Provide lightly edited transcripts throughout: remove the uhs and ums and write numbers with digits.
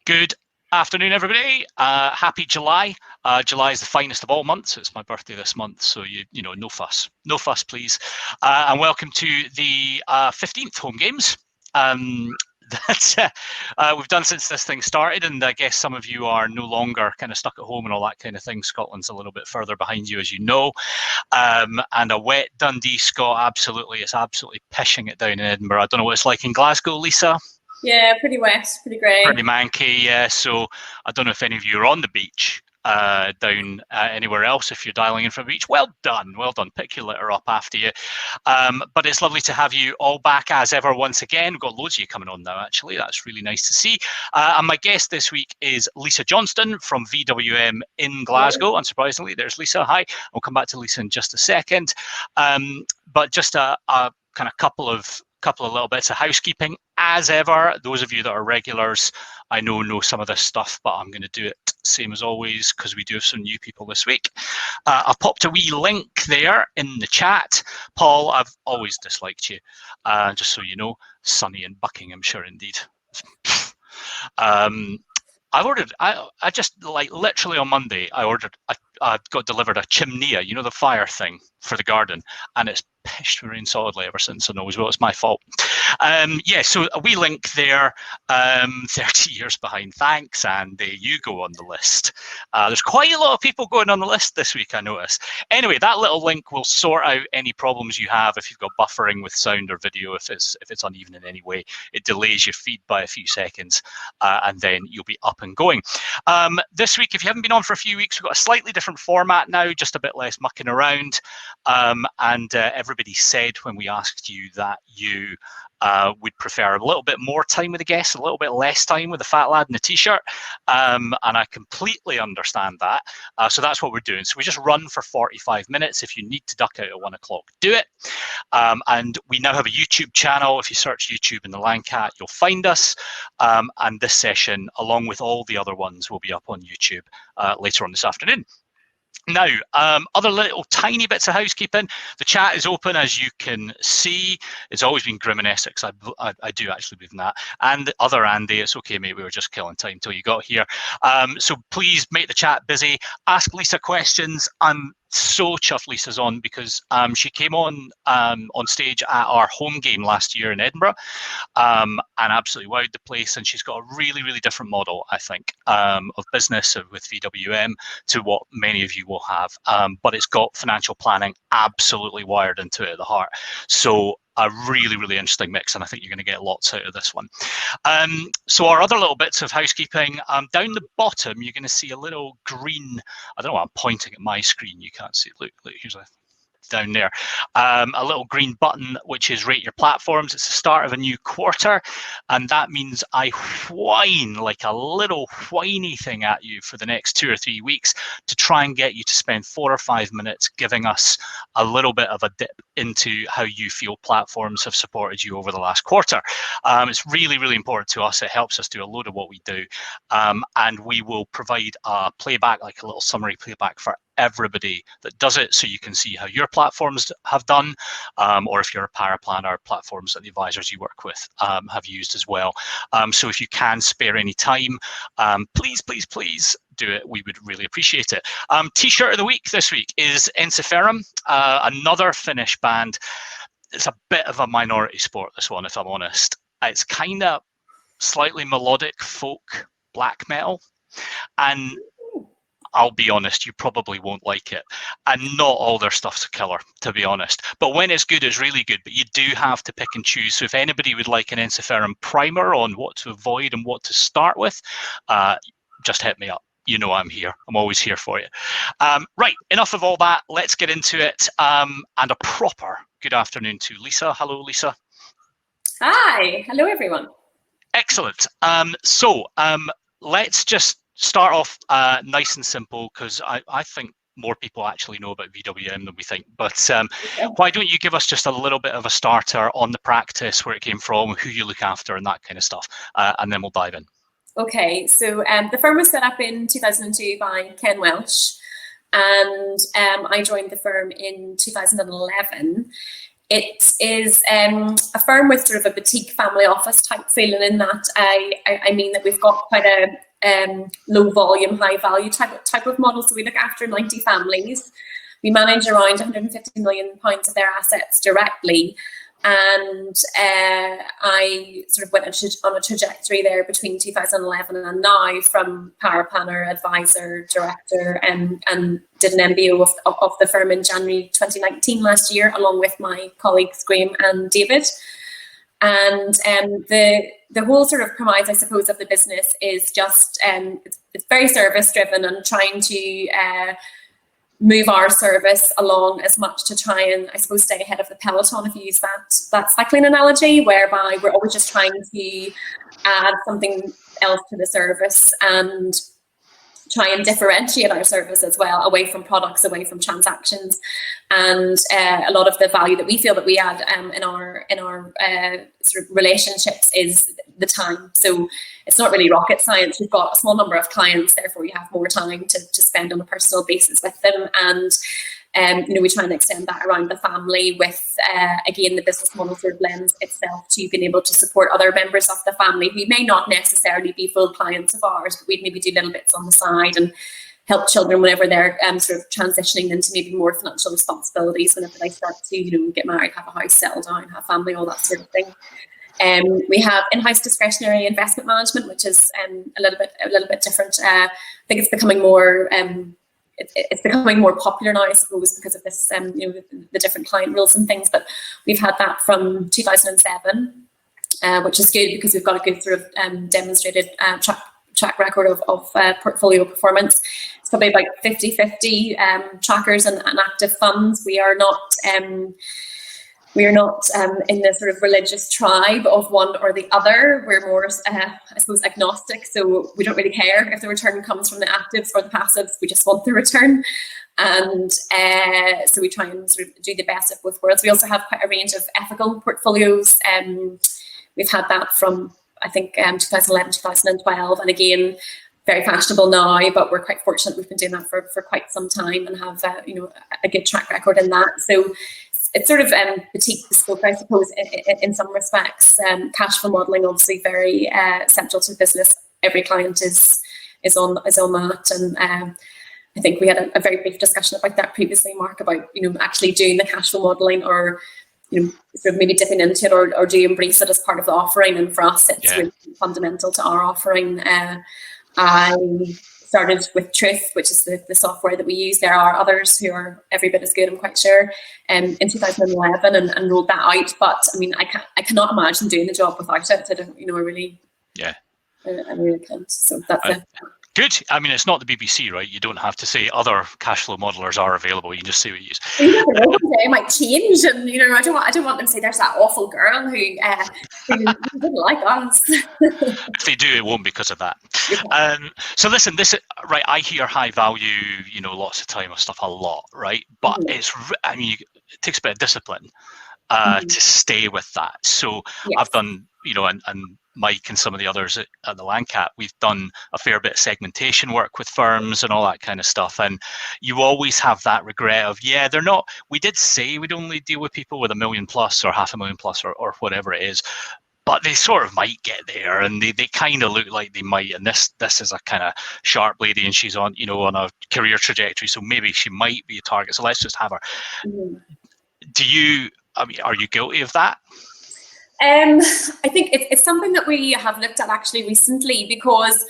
Good afternoon, everybody. Happy July. July is the finest of all months. It's my birthday this month, so you know, no fuss, please. And welcome to the 15th Home Games that we've done since this thing started. And I guess some of you are no longer kind of stuck at home and all that kind of thing. Scotland's a little bit further behind you, as you know. And a wet Dundee Scot, it's absolutely pissing it down in Edinburgh. I don't know what it's like in Glasgow, Lisa. Yeah, pretty wet, pretty grey. Pretty manky, yeah. So I don't know if any of you are on the beach down anywhere else. If you're dialing in from the beach, well done. Pick your litter up after you. But it's lovely to have you all back as ever once again. We've got loads of you coming on now, actually. That's really nice to see. And my guest this week is Lisa Johnstone from VWM in Glasgow. Unsurprisingly, there's Lisa. Hi. I'll come back to Lisa in just a second. But just a kind of couple of little bits of housekeeping. As ever, those of you that are regulars, I know some of this stuff, but I'm going to do it same as always because we do have some new people this week. I've popped a wee link there in the chat. Paul, I've always disliked you, just so you know. Sunny in Buckinghamshire, indeed. I just, like, literally on Monday, I got delivered a chimney, you know, the fire thing for the garden, and it's pissed with rain solidly ever since. I know as well it's my fault. Yeah, so a wee link there, 30 years behind, thanks, and you go on the list. There's quite a lot of people going on the list this week, I notice. Anyway, that little link will sort out any problems you have if you've got buffering with sound or video, if it's uneven in any way. It delays your feed by a few seconds, and then you'll be up and going. This week, if you haven't been on for a few weeks, we've got a slightly different format now, just a bit less mucking around. And everybody said when we asked you that you would prefer a little bit more time with the guests, a little bit less time with the fat lad in the t-shirt, and I completely understand that. So that's what we're doing. So we just run for 45 minutes. If you need to duck out at 1 o'clock, do it. And we now have a YouTube channel. If you search YouTube in the Landcat, you'll find us. And this session, along with all the other ones, will be up on YouTube later on this afternoon. Now, other little tiny bits of housekeeping. The chat is open, as you can see. It's always been grim in Essex. I do actually believe in that. And the other Andy, it's okay, mate. We were just killing time till you got here. So please make the chat busy. Ask Lisa questions. I'm so chuffed Lisa's on because she came on stage at our home game last year in Edinburgh and absolutely wowed the place. And she's got a really, really different model, I think, of business with VWM to what many of you will have. But it's got financial planning absolutely wired into it at the heart. So a really, really interesting mix, and I think you're going to get lots out of this one. So our other little bits of housekeeping, down the bottom, you're going to see a little green, I don't know why I'm pointing at my screen, you can't see, look, here's a down there, a little green button which is rate your platforms. It's the start of a new quarter, and that means I whine like a little whiny thing at you for the next 2 or 3 weeks to try and get you to spend 4 or 5 minutes giving us a little bit of a dip into how you feel platforms have supported you over the last quarter. It's really, really important to us. It helps us do a load of what we do, and we will provide a playback, like a little summary playback for everybody that does it, so you can see how your platforms have done, or if you're a paraplanner, platforms that the advisors you work with have used as well. So if you can spare any time, please do it. We would really appreciate it. T-shirt of the week this week is Ensiferum, another Finnish band. It's a bit of a minority sport, this one, if I'm honest. It's kind of slightly melodic folk black metal, and I'll be honest, you probably won't like it. And not all their stuff's a killer, to be honest. But when it's good, it's really good. But you do have to pick and choose. So if anybody would like an Ensiferum primer on what to avoid and what to start with, just hit me up. You know I'm here. I'm always here for you. Right, enough of all that. Let's get into it. And a proper good afternoon to Lisa. Hello, Lisa. Hi. Hello, everyone. Excellent. Let's just start off nice and simple, because I think more people actually know about VWM than we think. But why don't you give us just a little bit of a starter on the practice, where it came from, who you look after, and that kind of stuff, and then we'll dive in. Okay, so the firm was set up in 2002 by Ken Welsh, and I joined the firm in 2011. It is a firm with sort of a boutique family office type feeling, in that I mean that we've got quite a low volume, high value type of model. So we look after 90 families. We manage around £150 million of their assets directly. And I sort of went on a trajectory there between 2011 and now, from power planner, advisor, director, and did an MBO of the firm in January 2019 last year, along with my colleagues Graham and David. And the whole sort of premise, I suppose, of the business is just it's very service driven, and trying to move our service along as much to try and, I suppose, stay ahead of the peloton, if you use that cycling analogy, whereby we're always just trying to add something else to the service and try and differentiate our service as well, away from products, away from transactions. And a lot of the value that we feel that we add in our sort of relationships is the time. So it's not really rocket science. We've got a small number of clients, therefore you have more time to spend on a personal basis with them. And we try and extend that around the family with, again, the business model sort of lends itself to being able to support other members of the family who may not necessarily be full clients of ours, but we'd maybe do little bits on the side and help children whenever they're sort of transitioning into maybe more financial responsibilities, whenever they start to, get married, have a house, settle down, have family, all that sort of thing. We have in-house discretionary investment management, which is a little bit different. I think it's becoming more it's becoming more popular now, I suppose, because of this, the different client rules and things. But we've had that from 2007, which is good because we've got a good sort of demonstrated track record of portfolio performance. It's probably about 50-50 trackers and active funds. We are not in the sort of religious tribe of one or the other. We're more, I suppose, agnostic. So we don't really care if the return comes from the actives or the passives. We just want the return. And so we try and sort of do the best of both worlds. We also have quite a range of ethical portfolios. We've had that from, I think, 2011, 2012. And again, very fashionable now, but we're quite fortunate. We've been doing that for quite some time and have, a good track record in that. So it's sort of boutique bespoke, I suppose, in some respects. Cash flow modelling, obviously, very central to business. Every client is on that, and I think we had a very brief discussion about that previously, Mark, about actually doing the cash flow modelling, or sort of maybe dipping into it, or do you embrace it as part of the offering? And for us, it's really fundamental to our offering. I started with Truth, which is the software that we use. There are others who are every bit as good, I'm quite sure, in 2011 and rolled that out. But I mean, I cannot imagine doing the job without it. I don't, I really can't. So that's it. Good. I mean, it's not the BBC, right? You don't have to say other cash flow modelers are available. You can just say what you use. You never know, one day it might change, and I don't want them to say there's that awful girl who didn't like us. If they do, it won't be because of that. So listen, right? I hear high value, lots of time of stuff a lot, right? But it takes a bit of discipline to stay with that. So I've done, and Mike and some of the others at the Landcat, we've done a fair bit of segmentation work with firms and all that kind of stuff. And you always have that regret of, they're not, we did say we'd only deal with people with $1 million plus or $500,000 plus or whatever it is, but they sort of might get there, and they kind of look like they might. And this is a kind of sharp lady, and she's on, on a career trajectory. So maybe she might be a target. So let's just have her. Are you guilty of that? I think it's something that we have looked at actually recently, because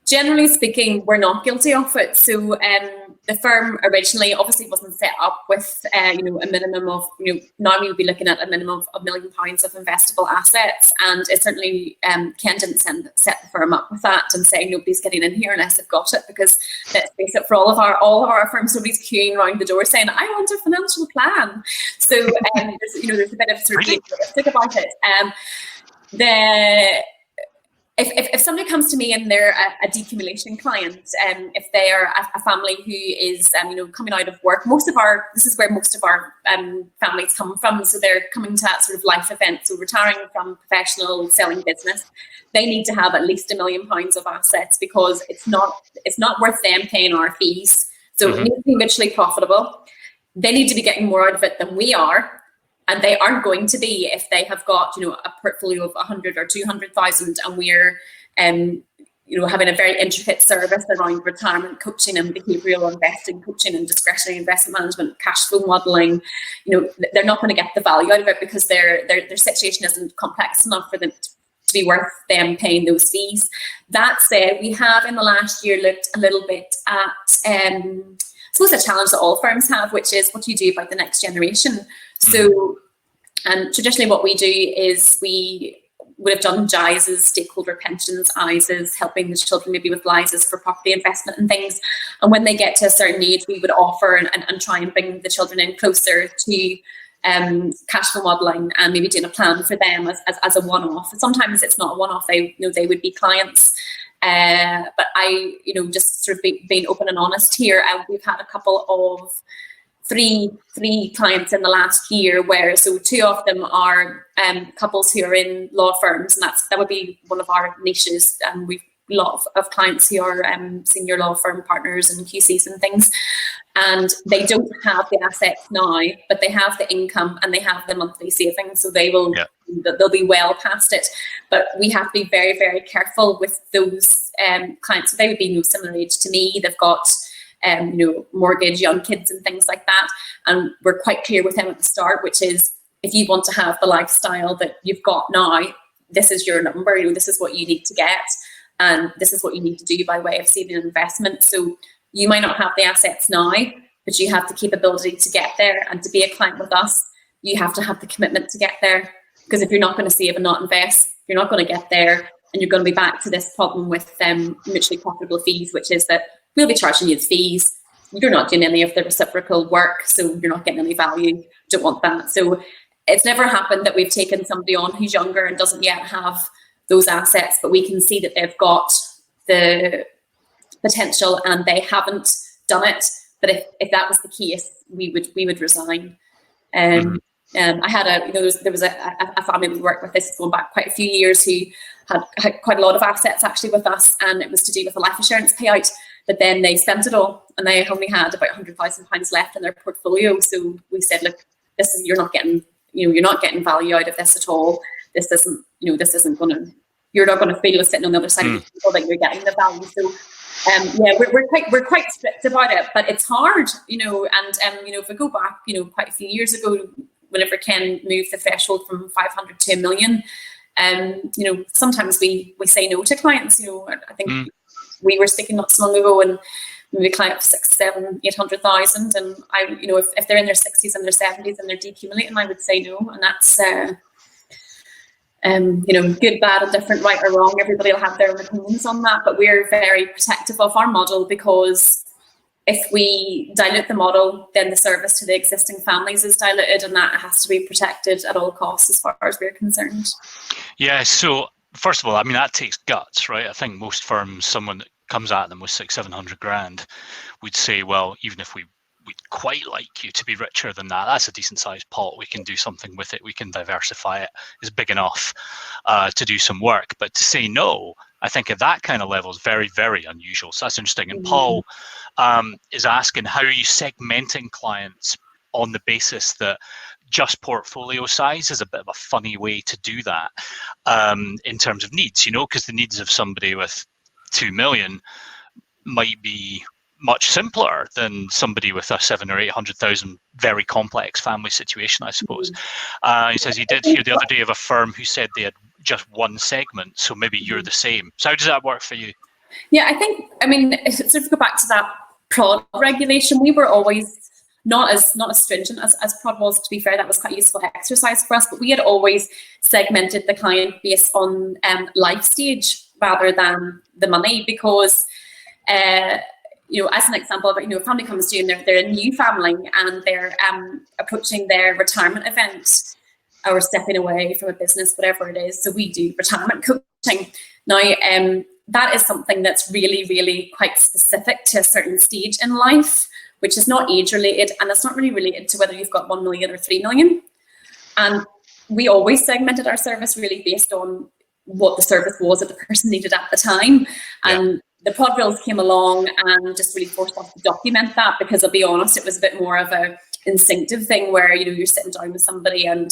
generally speaking, we're not guilty of it. So the firm originally obviously wasn't set up with a minimum of, now we would be looking at a minimum of £1 million of investable assets, and it certainly Ken didn't set the firm up with that and saying nobody's getting in here unless they've got it, because let's face it, for all of our firms, nobody's queuing around the door saying I want a financial plan. So there's a bit of sort of realistic about it. If somebody comes to me and they're a decumulation client, if they are a family who is coming out of work, this is where most of our families come from. So they're coming to that sort of life event. So retiring from professional, selling business, they need to have at least £1 million of assets, because it's not worth them paying our fees. So it needs to be mutually profitable. They need to be getting more out of it than we are. And they aren't going to be if they have got, you know, a portfolio of 100 or 200,000, and we're, you know, having a very intricate service around retirement coaching and behavioural investing coaching and discretionary investment management, cash flow modelling. You know, they're not going to get the value out of it because their situation isn't complex enough for them to be worth them paying those fees. That said, we have in the last year looked a little bit at, I suppose, a challenge that all firms have, which is what do you do about the next generation? So traditionally what we do is we would have done JISs, stakeholder pensions, ISAs, helping the children maybe with LISAs for property investment and things. And when they get to a certain age, we would offer and try and bring the children in closer to cash flow modelling and maybe doing a plan for them as a one-off. Sometimes it's not a one-off, they would be clients. But I, you know, just sort of being open and honest here, we've had a couple of three clients in the last year where, so two of them are couples who are in law firms, and that would be one of our niches. And we've a lot of clients who are senior law firm partners and QCs and things, and they don't have the assets now, but they have the income and they have the monthly savings, so they will they'll be well past it. But we have to be very, very careful with those clients. So they would be, you know, similar age to me. They've got you know, mortgage, young kids and things like that. And we're quite clear with them at the start, which is, if you want to have the lifestyle that you've got now, this is your number, you know, this is what you need to get. And this is what you need to do by way of saving and investment. So you might not have the assets now, but you have the capability to get there. And to be a client with us, you have to have the commitment to get there. Because if you're not going to save and not invest, you're not going to get there. And you're going to be back to this problem with mutually profitable fees, which is that we'll be charging you the fees. You're not doing any of the reciprocal work, so you're not getting any value. Don't want that. So it's never happened that we've taken somebody on who's younger and doesn't yet have those assets, but we can see that they've got the potential and they haven't done it. But if that was the case, we would resign. I had there was a family we worked with, this is going back quite a few years, who had quite a lot of assets actually with us, and it was to do with a life insurance payout. But then they spent it all, and they only had about £100,000 left in their portfolio. So we said, look, you're not getting value out of this at all. This isn't you're not going to feel sitting on the other side of the table that you're getting the value. So we're quite strict about it, but it's hard, you know. And if we go back, you know, quite a few years ago, whenever Ken moved the threshold from 500 to 1 million, you know, sometimes we say no to clients. You know, I think we were speaking not so long ago, and maybe a client of 600,000, 700,000, 800,000, and I, you know, if they're in their 60s and their 70s and they're decumulating, I would say no. And that's you know, good, bad, and different, right or wrong. Everybody will have their own opinions on that, but we're very protective of our model, because if we dilute the model, then the service to the existing families is diluted, and that has to be protected at all costs as far as we're concerned. Yeah, so first of all, I mean, that takes guts, right? I think most firms, someone that comes at them with 600-700 grand would say, well, even if we'd quite like you to be richer than that, that's a decent sized pot, we can do something with it, we can diversify it, it's big enough to do some work. But to say no, I think at that kind of level is very, very unusual. So that's interesting. And Paul is asking, how are you segmenting clients on the basis that just portfolio size is a bit of a funny way to do that in terms of needs, you know, because the needs of somebody with 2 million might be much simpler than somebody with a 700,000 or 800,000 very complex family situation, I suppose. He says he did hear the other day of a firm who said they had just one segment, so maybe you're the same. So how does that work for you? Yeah, I mean, sort of go back to that prod regulation. We were always not as stringent as prod was, to be fair. That was quite a useful exercise for us, but we had always segmented the client based on life stage rather than the money, because you know, as an example, you know, a family comes to you and they're a new family and they're approaching their retirement event or stepping away from a business, whatever it is. So we do retirement coaching. Now, that is something that's really, really quite specific to a certain stage in life, which is not age related, and it's not really related to whether you've got 1 million or 3 million. And we always segmented our service really based on what the service was that the person needed at the time. And the pod rules came along and just really forced us to document that, because I'll be honest, it was a bit more of a instinctive thing where, you're sitting down with somebody and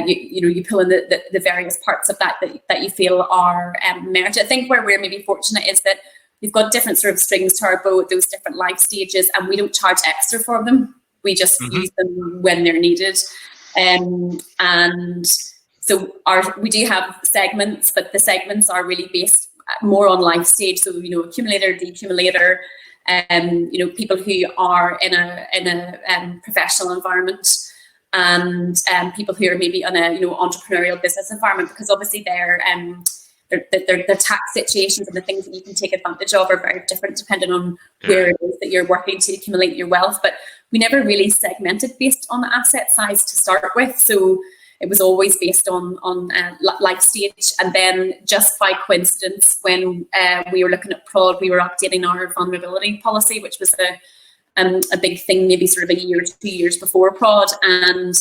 you pull in the various parts of that you feel are merited. I think where we're maybe fortunate is that we've got different sort of strings to our bow at those different life stages, and we don't charge extra for them. We just use them when they're needed. And so we do have segments, but the segments are really based more on life stage. So, accumulator, decumulator, people who are in a professional environment, and people who are maybe in a entrepreneurial business environment, because obviously their tax situations and the things that you can take advantage of are very different depending on where it is that you're working to accumulate your wealth. But we never really segmented based on the asset size to start with. So it was always based on life stage. And then just by coincidence, when we were looking at prod, we were updating our vulnerability policy, which was a big thing, maybe sort of a year or 2 years before prod. And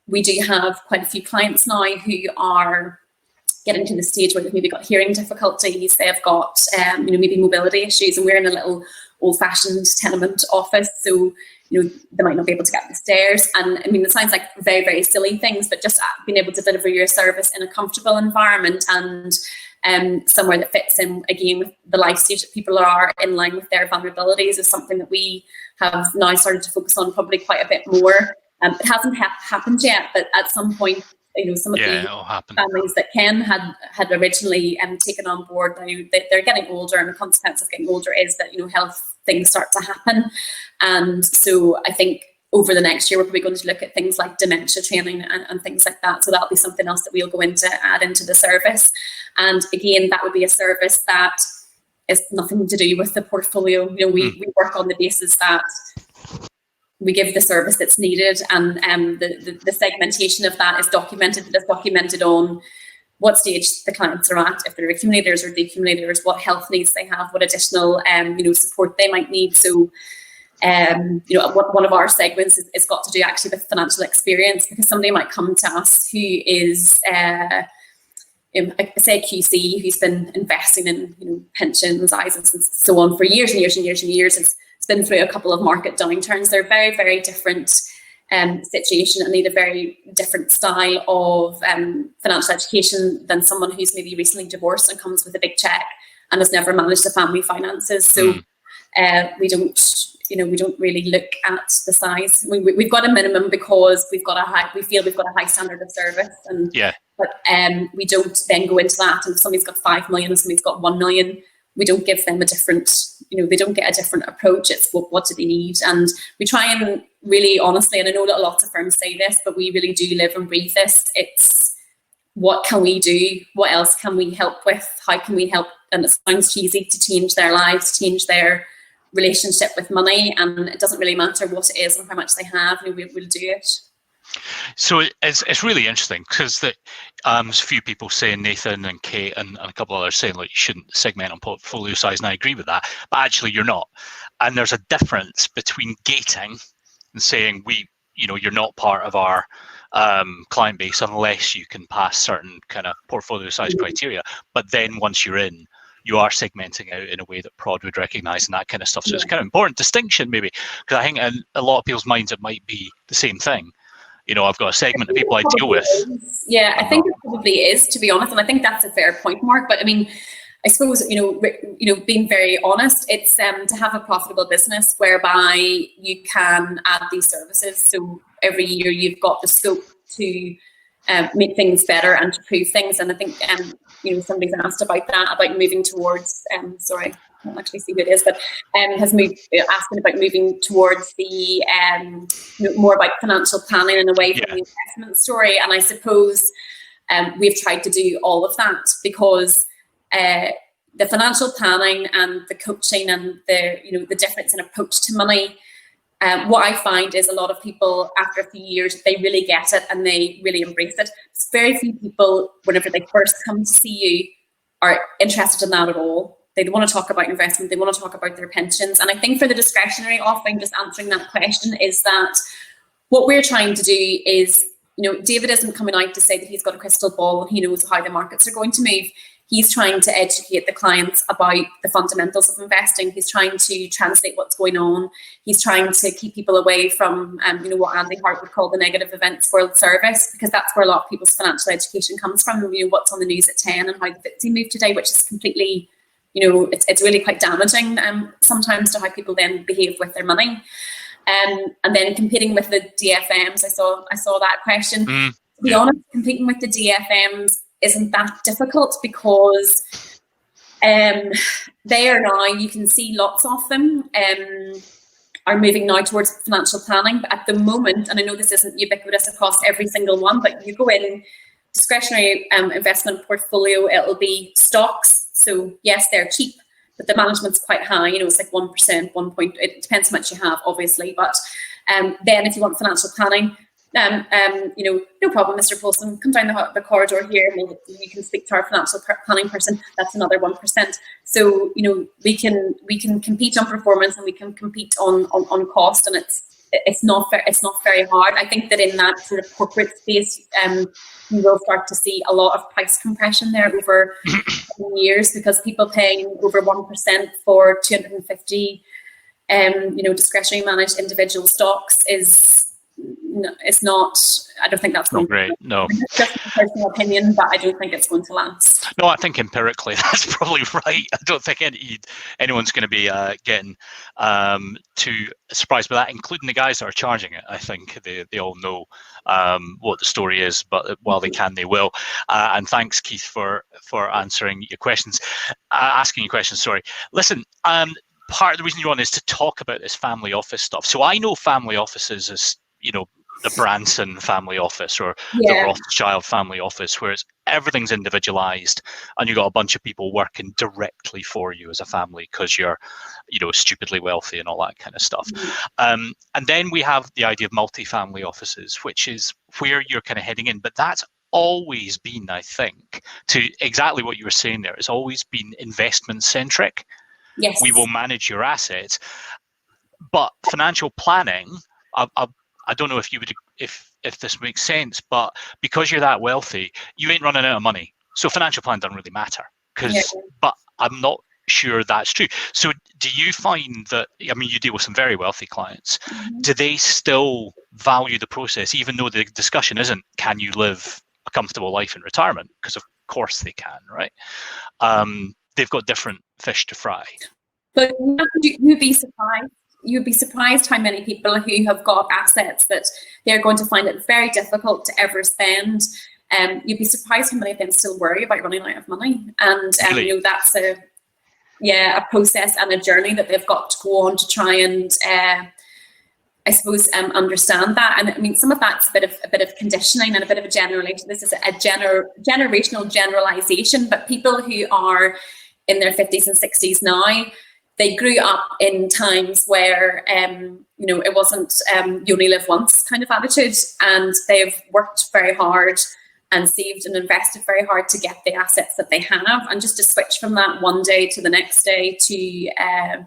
we do have quite a few clients now who are getting to the stage where they've maybe got hearing difficulties, they've got maybe mobility issues, and we're in a little old-fashioned tenement office, so they might not be able to get up the stairs. And I mean, it sounds like very, very silly things, but just being able to deliver your service in a comfortable environment and somewhere that fits in again with the life stage that people are in line with their vulnerabilities is something that we have now started to focus on probably quite a bit more. It hasn't happened yet, but at some point, some of the families that Ken had originally taken on board, now they're getting older, and the consequence of getting older is that health things start to happen. And so I think over the next year we're probably going to look at things like dementia training and things like that. So that'll be something else that we'll go into add into the service. And again, that would be a service that is nothing to do with the portfolio. We work on the basis that we give the service that's needed, and the segmentation of that is documented. It's documented on what stage the clients are at, if they're accumulators or decumulators, what health needs they have, what additional support they might need. So one of our segments is got to do actually with financial experience, because somebody might come to us who is say QC, who's been investing in pensions, ISAs and so on for years and years and years and years. It's been through a couple of market downturns. They're very, very different situation and need a very different style of financial education than someone who's maybe recently divorced and comes with a big check and has never managed the family finances. So we don't really look at the size. We've got a minimum because we feel we've got a high standard of service, but we don't then go into that. And if somebody's got 5 million and somebody's got 1 million, we don't give them a different, they don't get a different approach. It's what do they need? And we try and really honestly, and I know that lots of firms say this, but we really do live and breathe this. It's what can we do? What else can we help with? How can we help? And it sounds cheesy, to change their lives, change their relationship with money. And it doesn't really matter what it is and how much they have, we'll do it. So it's really interesting, because there's a few people saying, Nathan and Kate and a couple others saying, like, you shouldn't segment on portfolio size, and I agree with that, but actually you're not. And there's a difference between gating and saying you're not part of our client base unless you can pass certain kind of portfolio size criteria. But then once you're in, you are segmenting out in a way that prod would recognise and that kind of stuff. So it's kind of important distinction, maybe, because I think in a lot of people's minds it might be the same thing. I've got a segment of people I deal with. Yeah, I think it probably is, to be honest, and I think that's a fair point, Mark. But I mean, I suppose being very honest, it's to have a profitable business whereby you can add these services. So every year you've got the scope to make things better and to prove things. And I think somebody's asked about that, about moving towards. Sorry, I don't actually see who it is, but has moved asking about moving towards the more about financial planning and away from the investment story. And I suppose we've tried to do all of that, because the financial planning and the coaching and the difference in approach to money. What I find is a lot of people, after a few years, they really get it and they really embrace it. It's very few people, whenever they first come to see you, are interested in that at all. They want to talk about investment. They want to talk about their pensions. And I think for the discretionary offering, just answering that question, is that what we're trying to do is, David isn't coming out to say that he's got a crystal ball and he knows how the markets are going to move. He's trying to educate the clients about the fundamentals of investing. He's trying to translate what's going on. He's trying to keep people away from, what Andy Hart would call the negative events world service, because that's where a lot of people's financial education comes from. What's on the news at 10 and how the FTSE moved today, which is completely, it's really quite damaging sometimes to how people then behave with their money. And then competing with the DFMs, I saw that question. To be honest, competing with the DFMs isn't that difficult, because they are now, you can see lots of them are moving now towards financial planning. But at the moment, and I know this isn't ubiquitous across every single one, but you go in, discretionary investment portfolio, it'll be stocks. So yes, they're cheap, but the management's quite high. It's like 1%, 1 point. It depends how much you have, obviously. But then if you want financial planning, no problem, Mr. Paulson, come down the corridor here and you can speak to our financial planning person. That's another 1%. So, we can compete on performance, and we can compete on cost, and it's not very hard. I think that in that sort of corporate space, you will start to see a lot of price compression there over years, because people paying over 1% for 250 discretionary managed individual stocks it's not, I don't think that's not great. No, it's just a personal opinion, but I don't think it's going to last. No, I think empirically that's probably right. I don't think anyone's going to be getting too surprised by that, including the guys that are charging it. I think they all know what the story is, but while they can, they will. And thanks, Keith, for answering your questions, asking your questions. Sorry. Listen, part of the reason you're on is to talk about this family office stuff. So I know family offices as the Branson family office or the Rothschild family office, where everything's individualized and you've got a bunch of people working directly for you as a family because you're, stupidly wealthy and all that kind of stuff. And then we have the idea of multifamily offices, which is where you're kind of heading in. But that's always been, I think, to exactly what you were saying there, it's always been investment centric. Yes. We will manage your assets, but financial planning, I don't know if you would, if this makes sense, but because you're that wealthy, you ain't running out of money. So financial plan doesn't really matter. But I'm not sure that's true. So do you find that, you deal with some very wealthy clients, do they still value the process, even though the discussion isn't, can you live a comfortable life in retirement? Because of course they can, right? They've got different fish to fry. But you'd be surprised. You'd be surprised how many people who have got assets that they're going to find it very difficult to ever spend. You'd be surprised how many of them still worry about running out of money. And really? That's a process and a journey that they've got to go on to try and understand that. And some of that's a bit of conditioning and a bit of a generalization. This is a generational generalization, but people who are in their 50s and 60s now, they grew up in times where, it wasn't you only live once kind of attitude, and they've worked very hard and saved and invested very hard to get the assets that they have. And just to switch from that one day to the next day to,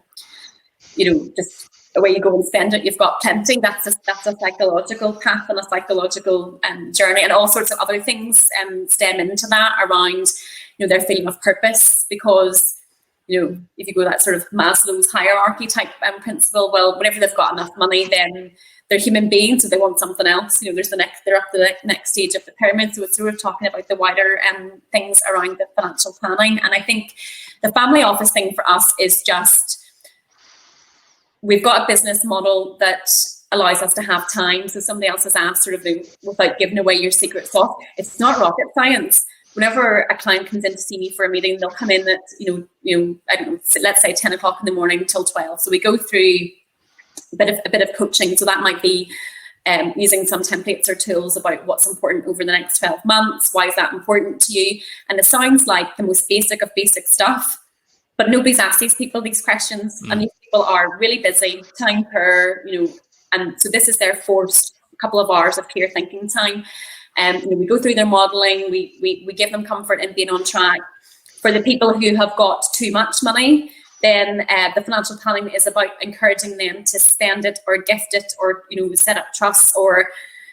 just away you go and spend it, you've got plenty. That's a psychological path and a psychological journey, and all sorts of other things stem into that around, their feeling of purpose, because if you go that sort of Maslow's hierarchy type principle, well, whenever they've got enough money, then they're human beings, so they want something else. They're up the next stage of the pyramid. So it's sort of talking about the wider things around the financial planning. And I think the family office thing for us is just, we've got a business model that allows us to have time. So somebody else has asked, sort of, without giving away your secret sauce, it's not rocket science. Whenever a client comes in to see me for a meeting, they'll come in at, I don't know, let's say 10 o'clock in the morning till 12. So we go through a bit of coaching. So that might be using some templates or tools about what's important over the next 12 months. Why is that important to you? And it sounds like the most basic of basic stuff, but nobody's asked these people these questions. And these people are really busy, time per, and so this is their forced couple of hours of clear thinking time. We go through their modelling, we give them comfort in being on track. For the people who have got too much money, then the financial planning is about encouraging them to spend it or gift it or set up trusts or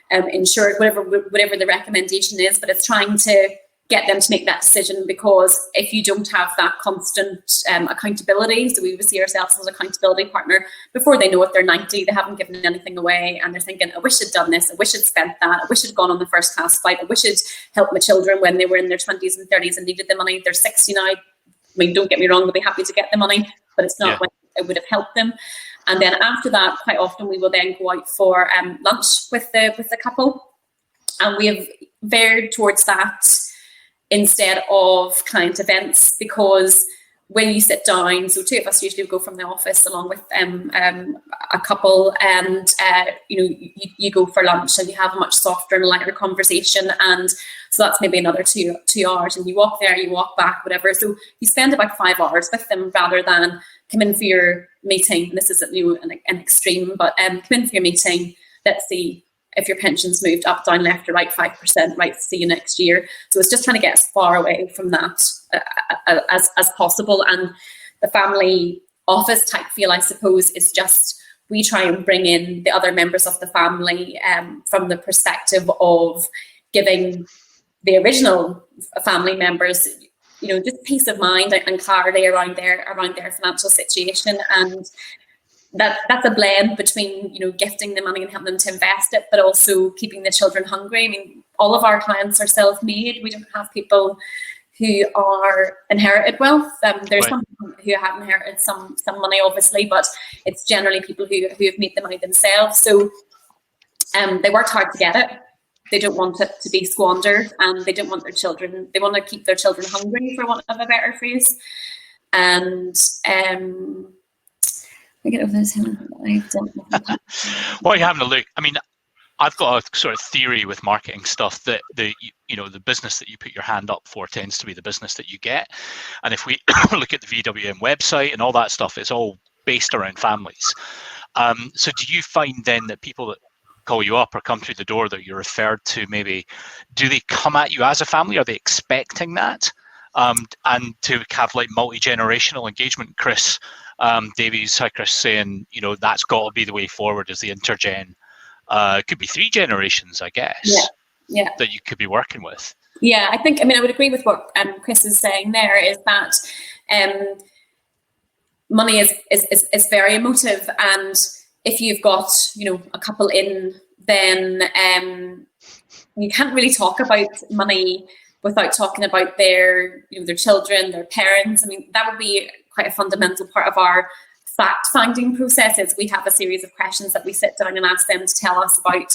insure it, whatever the recommendation is. But it's trying to get them to make that decision, because if you don't have that constant accountability, so we would see ourselves as an accountability partner, before they know it, they're 90, they haven't given anything away, and they're thinking, I wish I'd done this, I wish I'd spent that, I wish I'd gone on the first class flight, I wish I'd helped my children when they were in their 20s and 30s and needed the money. They're 60 now. I mean, don't get me wrong, they'll be happy to get the money, but it's not when it would have helped them. And then after that, quite often we will then go out for lunch with the couple, and we have veered towards that instead of client events, because when you sit down, so two of us usually go from the office along with a couple, and you go for lunch and you have a much softer and lighter conversation, and so that's maybe another two hours, and you walk there, you walk back, whatever. So you spend about 5 hours with them, rather than come in for your meeting. This isn't an extreme, but come in for your meeting. Let's see if your pension's moved up, down, left, or right 5%, right, see you next year. So it's just trying to get as far away from that as possible. And the family office type feel, I suppose, is just, we try and bring in the other members of the family from the perspective of giving the original family members, just peace of mind and clarity around their financial situation. And that's a blend between, gifting the money and helping them to invest it, but also keeping the children hungry. I mean, all of our clients are self-made. We don't have people who are inherited wealth. There's some people who have inherited some money, obviously, but it's generally people who have made the money themselves. So they worked hard to get it. They don't want it to be squandered, and they don't want they want to keep their children hungry, for want of a better phrase. And get over this. While you're having a look, I mean, I've got a sort of theory with marketing stuff that the business that you put your hand up for tends to be the business that you get. And if we look at the VWM website and all that stuff, it's all based around families. So do you find then that people that call you up or come through the door that you're referred to, maybe, do they come at you as a family? Are they expecting that? And to have like multi-generational engagement, Chris Davies, hi Chris, saying, that's got to be the way forward, is the intergen. It could be 3 generations, I guess, that you could be working with. Yeah, I would agree with what Chris is saying there, is that money is very emotive, and if you've got, a couple in, then you can't really talk about money without talking about their children, their parents. I mean, that would be quite a fundamental part of our fact-finding processes. We have a series of questions that we sit down and ask them to tell us about,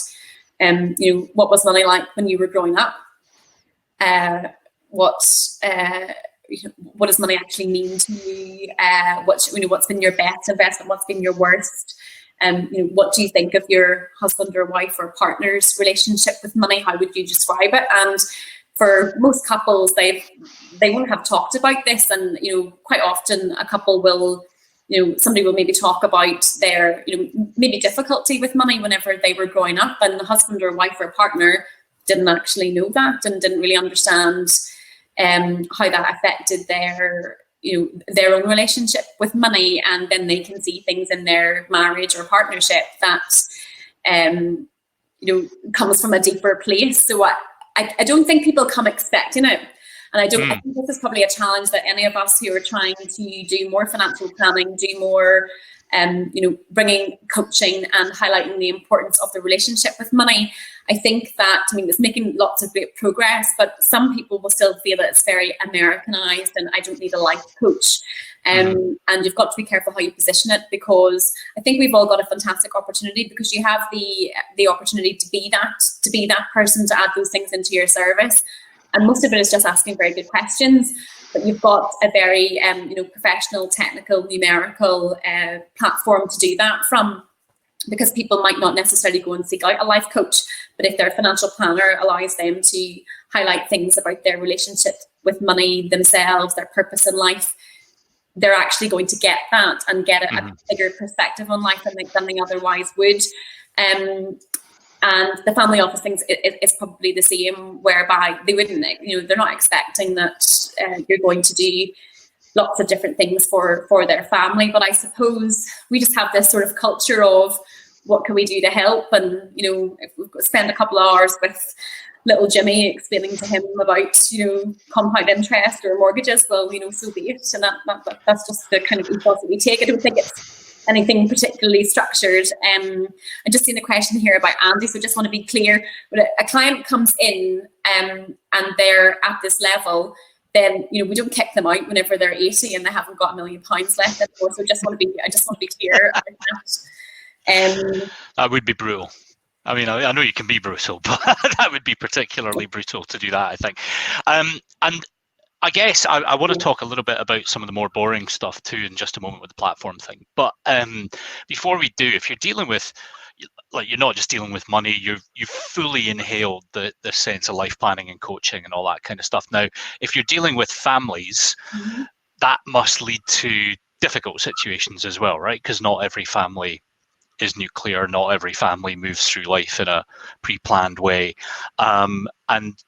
what was money like when you were growing up? What does money actually mean to you? What's been your best investment? What's been your worst? What do you think of your husband or wife or partner's relationship with money? How would you describe it? And for most couples, they won't have talked about this, and quite often a couple will, somebody will maybe talk about their maybe difficulty with money whenever they were growing up, and the husband or wife or partner didn't actually know that and didn't really understand how that affected their own relationship with money, and then they can see things in their marriage or partnership that comes from a deeper place. So I don't think people come expecting it. And I think this is probably a challenge that any of us who are trying to do more financial planning, do more, bringing coaching and highlighting the importance of the relationship with money. I think that, it's making lots of great progress, but some people will still feel that it's very Americanized and I don't need a life coach. And you've got to be careful how you position it, because I think we've all got a fantastic opportunity, because you have the opportunity to be that person, to add those things into your service. And most of it is just asking very good questions, but you've got a very professional, technical, numerical platform to do that from, because people might not necessarily go and seek out a life coach, but if their financial planner allows them to highlight things about their relationship with money, themselves, their purpose in life, they're actually going to get that and get a bigger perspective on life than they otherwise would. And the family office things, it's probably the same, whereby they wouldn't, they're not expecting that you're going to do lots of different things for their family. But I suppose we just have this sort of culture of what can we do to help? And, if we've got to spend a couple of hours with little Jimmy explaining to him about, compound interest or mortgages, well, so be it. And that's just the kind of ethos that we take. I don't think it's anything particularly structured. I just seen a question here about Andy, so just want to be clear. When a client comes in and they're at this level, then we don't kick them out whenever they're 80 and they haven't got £1 million left anymore. So I just want to be clear about that. That would be brutal. I mean, I know you can be brutal, but that would be particularly brutal to do that, I think. And I guess I want to talk a little bit about some of the more boring stuff too in just a moment with the platform thing. But before we do, if you're dealing with, you're not just dealing with money, you've fully inhaled the sense of life planning and coaching and all that kind of stuff. Now, if you're dealing with families, that must lead to difficult situations as well, right? Because not every family is nuclear, not every family moves through life in a pre-planned way. And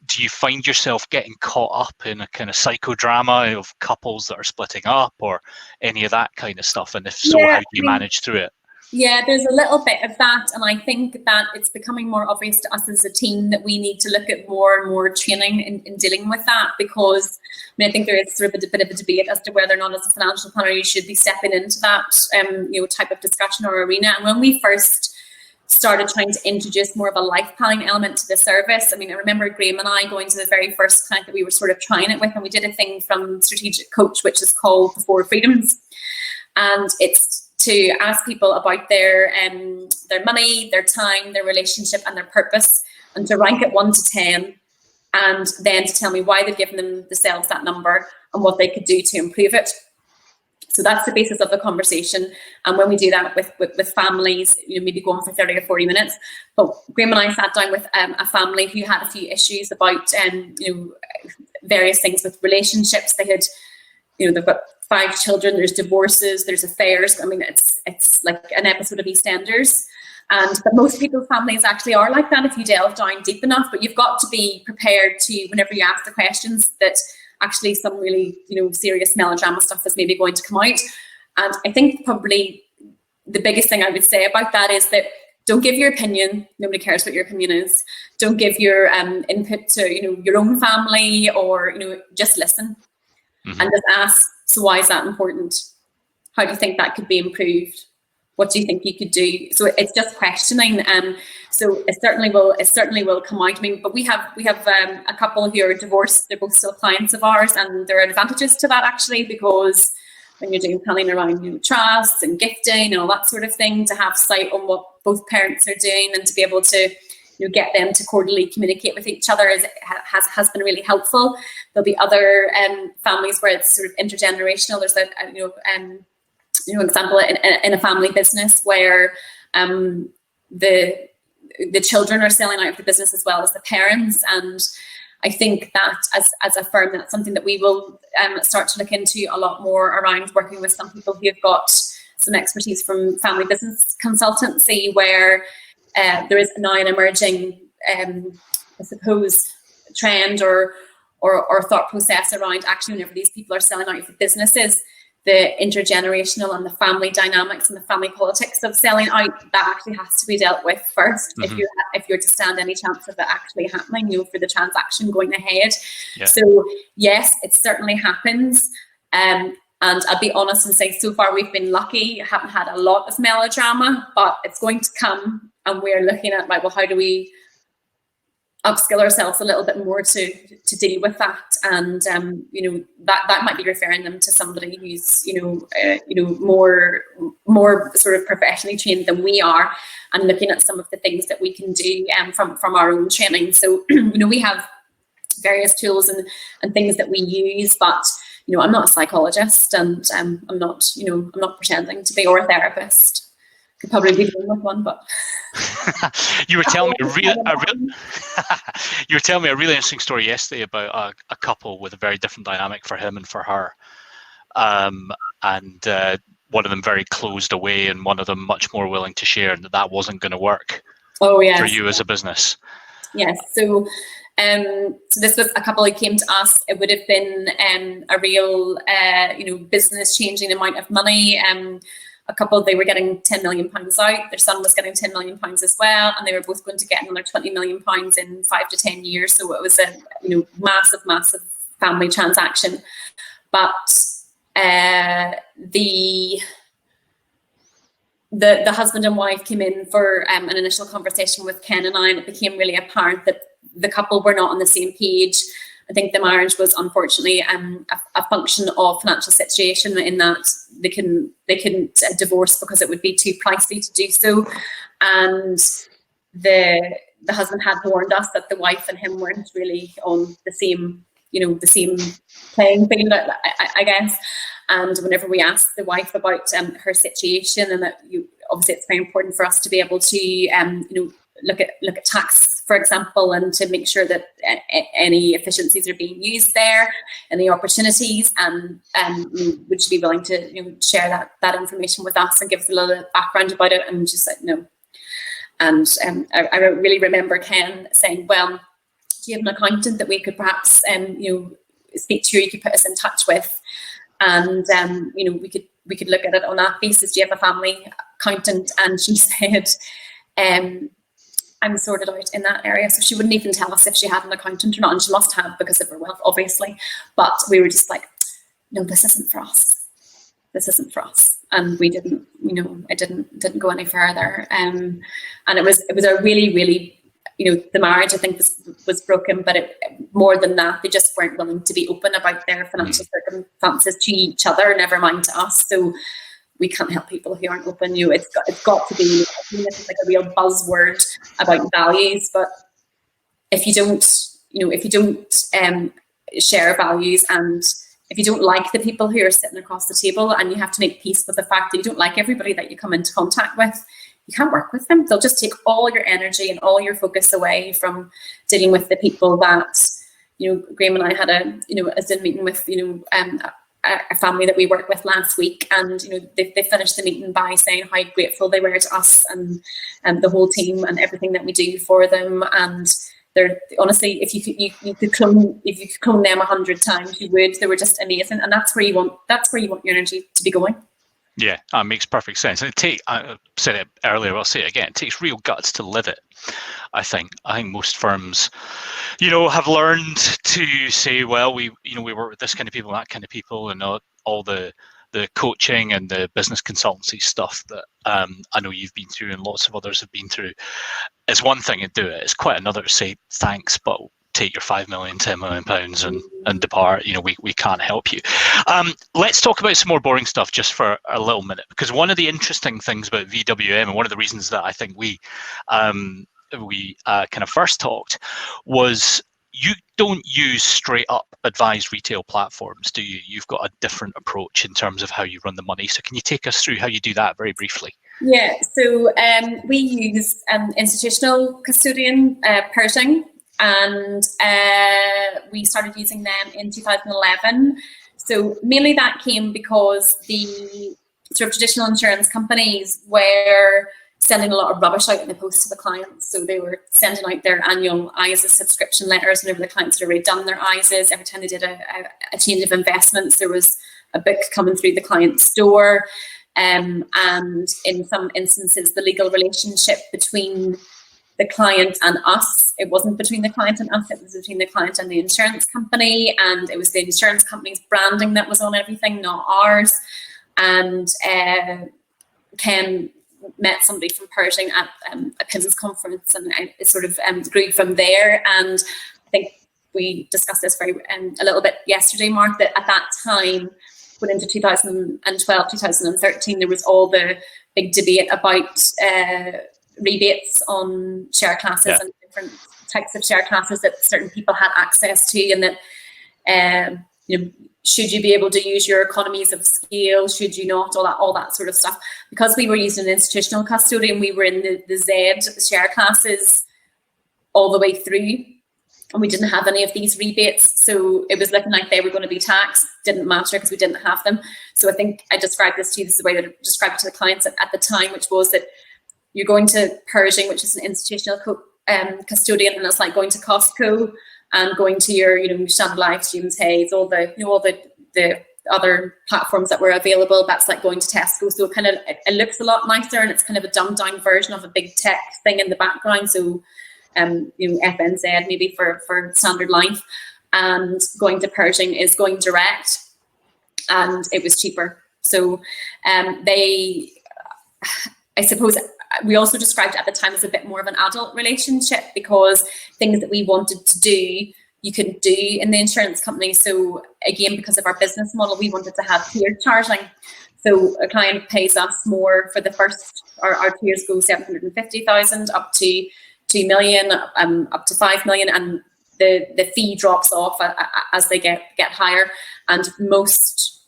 do you find yourself getting caught up in a kind of psychodrama of couples that are splitting up or any of that kind of stuff? And if so, how do you manage through it? Yeah, there's a little bit of that. And I think that it's becoming more obvious to us as a team that we need to look at more and more training in dealing with that, because I think there is sort of a bit of a debate as to whether or not as a financial planner you should be stepping into that type of discussion or arena. And when we first started trying to introduce more of a life planning element to the service, I remember Graham and I going to the very first client that we were sort of trying it with, and we did a thing from Strategic Coach, which is called the 4 Freedoms. And it's to ask people about their money, their time, their relationship, and their purpose, and to rank it 1 to 10, and then to tell me why they've given themselves that number and what they could do to improve it. So that's the basis of the conversation. And when we do that with families, maybe go on for 30 or 40 minutes. But Graham and I sat down with a family who had a few issues about various things with relationships. They had, they've got 5 children, there's divorces, there's affairs. It's like an episode of EastEnders. But most people's families actually are like that if you delve down deep enough. But you've got to be prepared to, whenever you ask the questions, that actually some really, serious melodrama stuff is maybe going to come out. And I think probably the biggest thing I would say about that is that don't give your opinion. Nobody cares what your opinion is. Don't give your input to, your own family, or, just listen. And just ask, so why is that important? How do you think that could be improved? What do you think you could do? So it's just questioning. So it certainly will come out. But we have a couple who are divorced. They're both still clients of ours, and there are advantages to that actually, because when you're doing planning around trusts and gifting and all that sort of thing, to have sight on what both parents are doing and to be able to get them to quarterly communicate with each other has been really helpful. There'll be other families where it's sort of intergenerational. There's example in a family business where the children are selling out of the business as well as the parents. And I think that as a firm, that's something that we will start to look into a lot more, around working with some people who have got some expertise from family business consultancy, where there is now an emerging, I suppose, trend or thought process around actually whenever these people are selling out for businesses, the intergenerational and the family dynamics and the family politics of selling out, that actually has to be dealt with first if you're to stand any chance of it actually happening, for the transaction going ahead. Yeah. So yes, it certainly happens. And I'll be honest and say, so far we've been lucky. Haven't had a lot of melodrama, but it's going to come, and we're looking at, right, well, how do we upskill ourselves a little bit more to deal with that? And that might be referring them to somebody who's more sort of professionally trained than we are, and looking at some of the things that we can do from our own training. So we have various tools and things that we use, but I'm not a psychologist, and I'm not pretending to be, or a therapist. Could probably be doing with one, but you were telling me a really interesting story yesterday about a couple with a very different dynamic for him and for her, and one of them very closed away, and one of them much more willing to share, and that wasn't going to work. Oh yes. For you as a business. Yes. So this was a couple who came to us. It would have been a real business changing amount of money. a couple, they were getting £10 million out. Their son was getting £10 million as well, and they were both going to get another £20 million in 5 to 10 years. So it was a massive family transaction. But the husband and wife came in for an initial conversation with Ken and I, and it became really apparent that the couple were not on the same page. I think the marriage was unfortunately a function of financial situation, in that they couldn't divorce because it would be too pricey to do so, and the husband had warned us that the wife and him weren't really on the same playing field, I guess. And whenever we asked the wife about her situation, and that obviously it's very important for us to be able to look at tax, for example, and to make sure that any efficiencies are being used there, and the opportunities, and would you be willing to share that information with us and give us a little background about it? And just said no. And I really remember Ken saying, well, do you have an accountant that we could perhaps speak to, you could put us in touch with, and we could look at it on that basis. Do you have a family accountant? And she said, I'm sorted out in that area. So she wouldn't even tell us if she had an accountant or not, and she must have because of her wealth, obviously. But we were just like, no, this isn't for us. This isn't for us. And we didn't, it didn't go any further. And it was a really, really, the marriage, I think, was broken, but more than that, they just weren't willing to be open about their financial circumstances to each other, never mind to us. So we can't help people who aren't open. It's got to be, this is like a real buzzword about values, but if you don't share values, and if you don't like the people who are sitting across the table, and you have to make peace with the fact that you don't like everybody that you come into contact with, you can't work with them. They'll just take all your energy and all your focus away from dealing with the people that, Graham and I had a Zoom meeting with, a family that we worked with last week, and they finished the meeting by saying how grateful they were to us and the whole team and everything that we do for them. And they're honestly, if you could clone them 100 times, you would. They were just amazing, and that's where you want your energy to be going. Yeah, that makes perfect sense. And I said it earlier, I'll say it again, it takes real guts to live it. I think most firms, have learned to say, well, we work with this kind of people, that kind of people, and all the coaching and the business consultancy stuff that I know you've been through and lots of others have been through. It's one thing to do it. It's quite another to say thanks, but take your £5 million, £10 million and depart. We can't help you. Let's talk about some more boring stuff just for a little minute, because one of the interesting things about VWM, and one of the reasons that I think we kind of first talked, was you don't use straight up advised retail platforms, do you? You've got a different approach in terms of how you run the money. So can you take us through how you do that very briefly? Yeah, so we use institutional custodian, Pershing, and we started using them in 2011. So mainly that came because the sort of traditional insurance companies were sending a lot of rubbish out in the post to the clients. So they were sending out their annual ISA subscription letters whenever the clients had already done their ISAs. Every time they did a change of investments, there was a book coming through the client's door. And in some instances, the legal relationship between the client and us, it wasn't between the client and us, it was between the client and the insurance company, and it was the insurance company's branding that was on everything, not ours. And Ken met somebody from Pershing at a business conference, and it sort of grew from there. And I think we discussed this a little bit yesterday, Mark, that at that time, when into 2012, 2013, there was all the big debate about rebates on share classes and different types of share classes that certain people had access to, and that should you be able to use your economies of scale, should you not, all that sort of stuff. Because we were using an institutional custodian, we were in the Z share classes all the way through, and we didn't have any of these rebates, so it was looking like they were going to be taxed. Didn't matter because we didn't have them. So I think I described this to you, this is the way that I described it to the clients at the time, which was that you're going to Pershing, which is an institutional custodian, and it's like going to Costco and going to your, Standard Life, James Hayes, all the other platforms that were available. That's like going to Tesco. So it looks a lot nicer, and it's kind of a dumbed down version of a big tech thing in the background. So, FNZ maybe for Standard Life, and going to Pershing is going direct, and it was cheaper. So, I suppose we also described it at the time as a bit more of an adult relationship, because things that we wanted to do, you couldn't do in the insurance company. So again, because of our business model, we wanted to have tiered charging. So a client pays us more for the first, our tiers go 750,000 up to 2 million, up to 5 million, and the fee drops off as they get higher. And most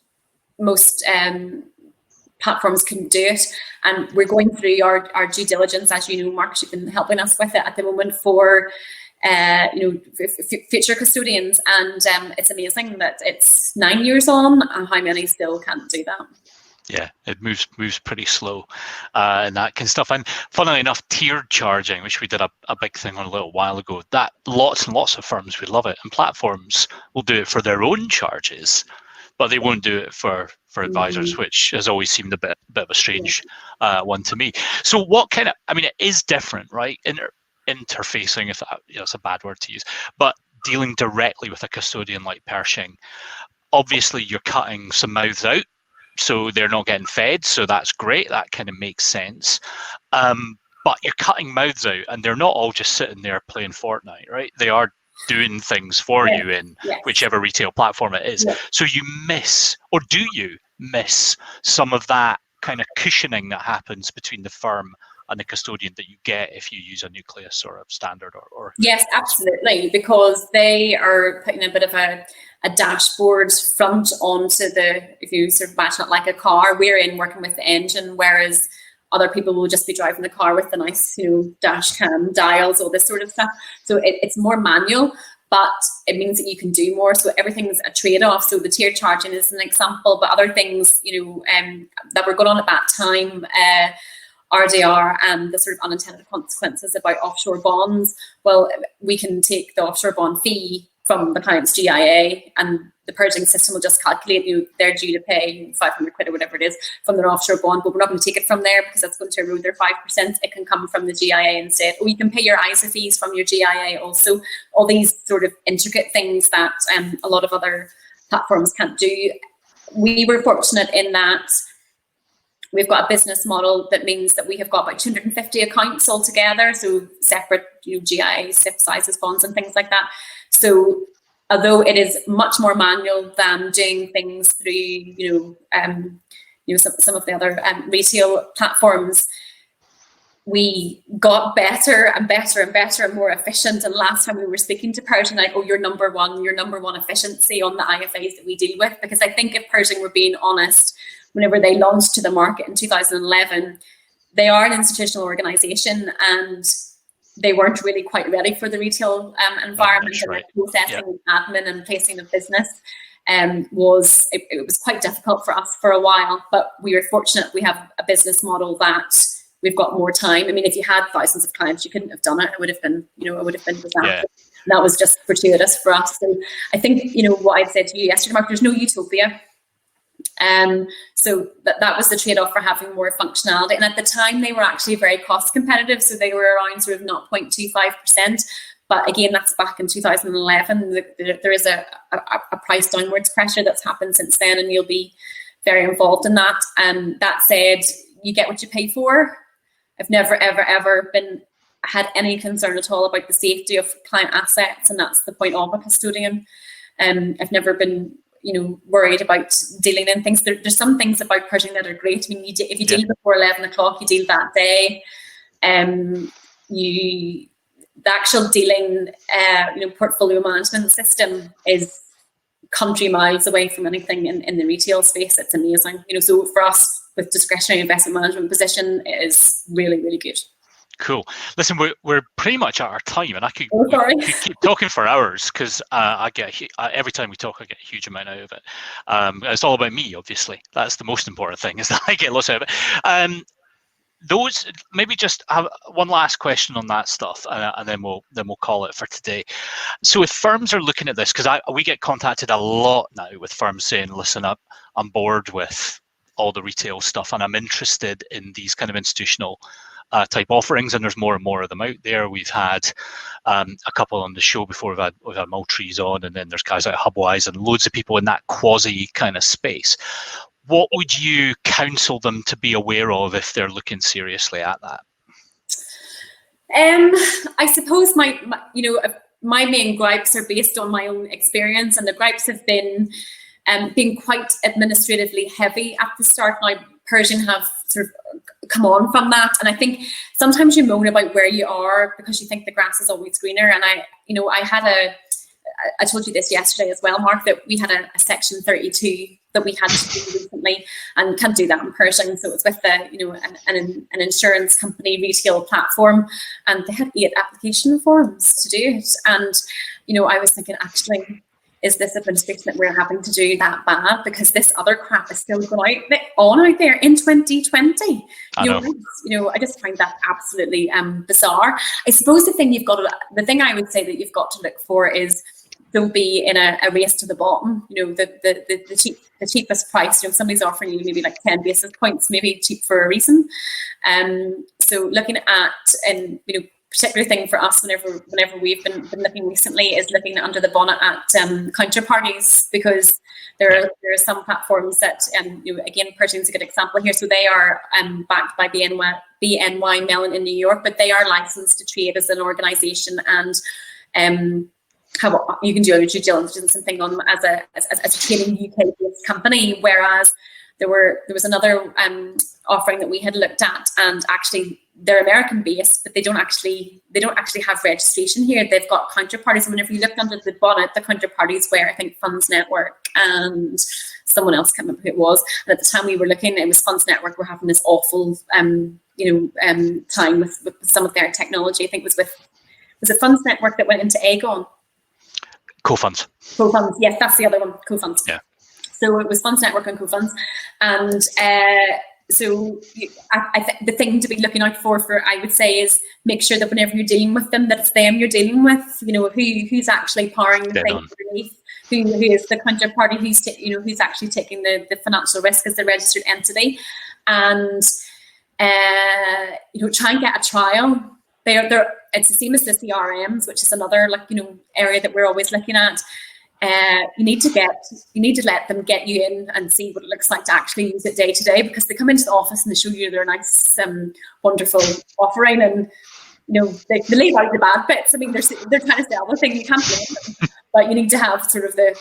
platforms couldn't do it, and we're going through our due diligence, as you know, Mark, you've been helping us with it at the moment for future custodians, and it's amazing that it's 9 years on and how many still can't do that. Yeah, it moves pretty slow, and that kind of stuff. And funnily enough, tiered charging, which we did a big thing on a little while ago, that lots and lots of firms would love it, and platforms will do it for their own charges, but they won't do it for advisors, which has always seemed a bit of a strange one to me. So what kind of, I mean, it is different, right? Interfacing, if that, it's a bad word to use, but dealing directly with a custodian like Pershing, obviously you're cutting some mouths out, so they're not getting fed. So that's great. That kind of makes sense. But you're cutting mouths out, and they're not all just sitting there playing Fortnite, right? They are doing things for you in whichever retail platform it is. So you miss, or do you miss, some of that kind of cushioning that happens between the firm and the custodian that you get if you use a Nucleus or a Standard or Yes, absolutely, because they are putting a bit of a dashboard front onto if you sort of imagine it like a car, we're in working with the engine, whereas other people will just be driving the car with the nice, dash cam dials, all this sort of stuff. So it's more manual, but it means that you can do more. So everything's a trade-off. So the tier charging is an example, but other things, that were going on at that time, RDR and the sort of unintended consequences about offshore bonds. Well, we can take the offshore bond fee from the client's GIA, and the Pershing system will just calculate, they're due to pay 500 quid or whatever it is from their offshore bond, but we're not going to take it from there because that's going to erode their 5%. It can come from the GIA instead. Or you can pay your ISA fees from your GIA also. All these sort of intricate things that a lot of other platforms can't do. We were fortunate in that we've got a business model that means that we have got about 250 accounts altogether, so separate GIA, SIP sizes, bonds and things like that. So although it is much more manual than doing things through, some of the other retail platforms, we got better and better and better and more efficient. And last time we were speaking to Pershing, like, your number one efficiency on the IFAs that we deal with, because I think if Pershing were being honest, whenever they launched to the market in 2011, they are an institutional organisation and they weren't really quite ready for the retail environment. Right. And processing admin and placing of business it was quite difficult for us for a while, but we were fortunate we have a business model that we've got more time. I mean, if you had thousands of clients, you couldn't have done it. It would have been, disaster. Yeah. That was just fortuitous for us. So I think, what I'd said to you yesterday, Mark, there's no utopia. So that was the trade-off for having more functionality. And at the time, they were actually very cost competitive. So they were around sort of 0.25%. But again, that's back in 2011. There is a price downwards pressure that's happened since then, and you'll be very involved in that. That said, you get what you pay for. I've never, ever, ever had any concern at all about the safety of client assets, and that's the point of a custodian. I've never been worried about dealing in things. There's some things about Pershing that are great. I mean, if you deal before 11 o'clock, you deal that day. The actual dealing, portfolio management system is country miles away from anything in the retail space. It's amazing. So for us with discretionary investment management position, it is really, really good. Cool. Listen, we're pretty much at our time, and I could keep talking for hours because I get every time we talk, I get a huge amount out of it. It's all about me, obviously. That's the most important thing, is that I get lots out of it. those, maybe just have one last question on that stuff, and then we'll call it for today. So if firms are looking at this, because we get contacted a lot now with firms saying, listen up, I'm bored with all the retail stuff and I'm interested in these kind of institutional type offerings, and there's more and more of them out there. We've had a couple on the show before. We've had Maltese on, and then there's guys like Hubwise and loads of people in that quasi kind of space. What would you counsel them to be aware of if they're looking seriously at that? I suppose my main gripes are based on my own experience, and the gripes have been being quite administratively heavy at the start. Now, Persian have sort of come on from that, and I think sometimes you moan about where you are because you think the grass is always greener. And I told you this yesterday as well, Mark, that we had a Section 32 that we had to do recently, and can't do that in Persian. So it was with an insurance company retail platform, and they had 8 application forms to do it. And I was thinking, actually, is this administration that we're having to do that bad? Because this other crap is still going on out there in 2020. I just find that absolutely bizarre. I suppose the thing I would say that you've got to look for is don't be in a race to the bottom. The cheapest price. If somebody's offering you maybe like 10 basis points, maybe cheap for a reason. So looking at, and particular thing for us whenever we've been looking recently is looking under the bonnet at counterparties, because there are some platforms that again, Persian's a good example here. So they are backed by BNY Mellon in New York, but they are licensed to trade as an organization, and how you can do your due diligence and thing on them as a trading UK-based company. Whereas there was another offering that we had looked at, and actually they're American based, but they don't actually have registration here. They've got counterparties, and whenever you looked under the bonnet, the counterparties were, I think, Funds Network and someone else, can't remember who it was. And at the time we were looking, it was Funds Network were having this awful time with some of their technology. I think it was it Funds Network that went into Aegon? Co-funds. Co-funds, yes, that's the other one, co-funds. Yeah. So it was Funds Network and co-funds. And so I think the thing to be looking out for, I would say, is make sure that whenever you're dealing with them, that it's them you're dealing with, who's actually powering the thing underneath, who is the counterparty, who's actually taking the financial risk as the registered entity. And, try and get a trial. It's the same as the CRMs, which is another area that we're always looking at. You need to let them get you in and see what it looks like to actually use it day to day, because they come into the office and they show you their nice, wonderful offering, and they leave out the bad bits. I mean, they're trying to sell the thing, you can't blame them, but you need to have sort of the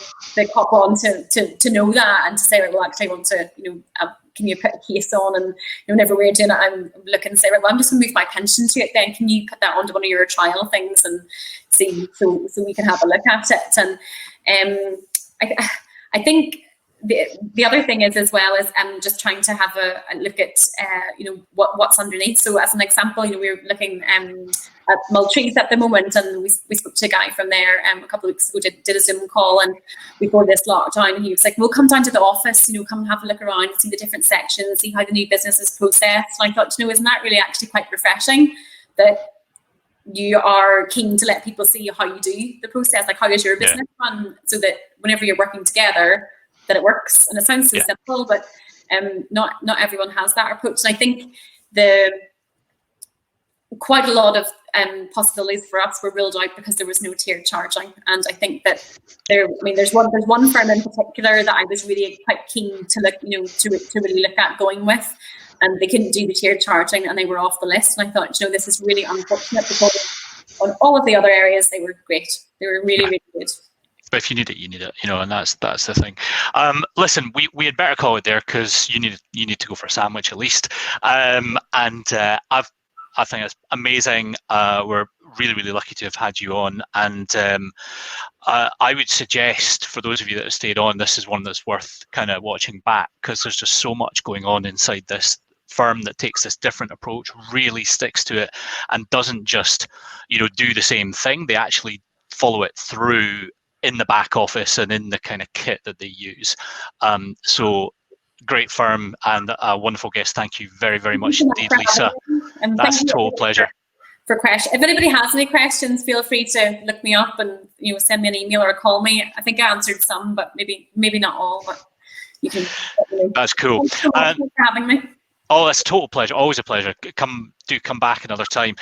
cop on to know that, and to say, right, well, actually I want to can you put a case on? And whenever we're doing it, I'm looking and say, right, well, I'm just going to move my pension to it. Then can you put that onto one of your trial things and see, so we can have a look at it. And I think the other thing is, as well, is just trying to have a look at what's underneath. So as an example, we're looking at Maltese at the moment, and we spoke to a guy from there a couple of weeks ago, did a Zoom call, and before this lockdown, he was like, we'll come down to the office, come and have a look around, see the different sections, see how the new business is processed. And I thought, isn't that really actually quite refreshing that you are keen to let people see how you do the process, like how is your business run, so that whenever you're working together, that it works. And it sounds so simple, but not everyone has that approach. And I think quite a lot of possibilities for us were ruled out because there was no tiered charging. And I think that there's one firm in particular that I was really quite keen to look, to really look at going with, and they couldn't do the tiered charging and they were off the list. And I thought, this is really unfortunate, because on all of the other areas they were great. They were really, really good. But if you need it, you need it, and that's the thing. Listen, we had better call it there, because you need to go for a sandwich at least. I think it's amazing. We're really, really lucky to have had you on. And I would suggest, for those of you that have stayed on, this is one that's worth kind of watching back, because there's just so much going on inside this firm that takes this different approach, really sticks to it, and doesn't just, do the same thing. They actually follow it through in the back office and in the kind of kit that they use. So great firm and a wonderful guest. Thank you very, very much indeed, Lisa. And that's a total pleasure. For questions. If anybody has any questions, feel free to look me up and send me an email or call me. I think I answered some, but maybe not all. But you can. That's cool. Thanks so much for having me. Oh, that's a total pleasure. Always a pleasure. Come back another time.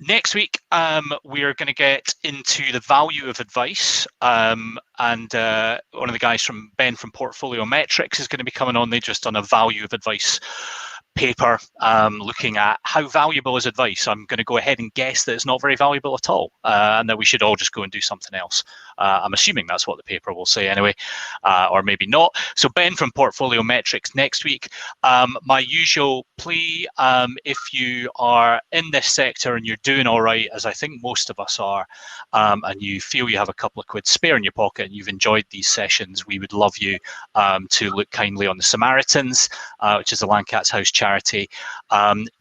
Next week, we're going to get into the value of advice. And one of the guys Ben from Portfolio Metrics is going to be coming on. They just done a value of advice paper looking at how valuable is advice. I'm going to go ahead and guess that it's not very valuable at all, and that we should all just go and do something else. I'm assuming that's what the paper will say anyway, or maybe not. So Ben from Portfolio Metrics next week. My usual plea, if you are in this sector and you're doing all right, as I think most of us are, and you feel you have a couple of quid spare in your pocket and you've enjoyed these sessions, we would love you to look kindly on the Samaritans, which is the Landcats House charity.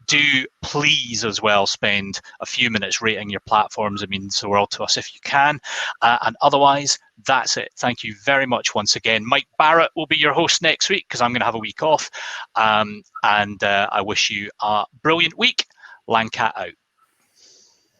Do please as well spend a few minutes rating your platforms. It means the world to us if you can. And otherwise, that's it. Thank you very much once again. Mike Barrett will be your host next week because I'm going to have a week off. And I wish you a brilliant week. Landcat out.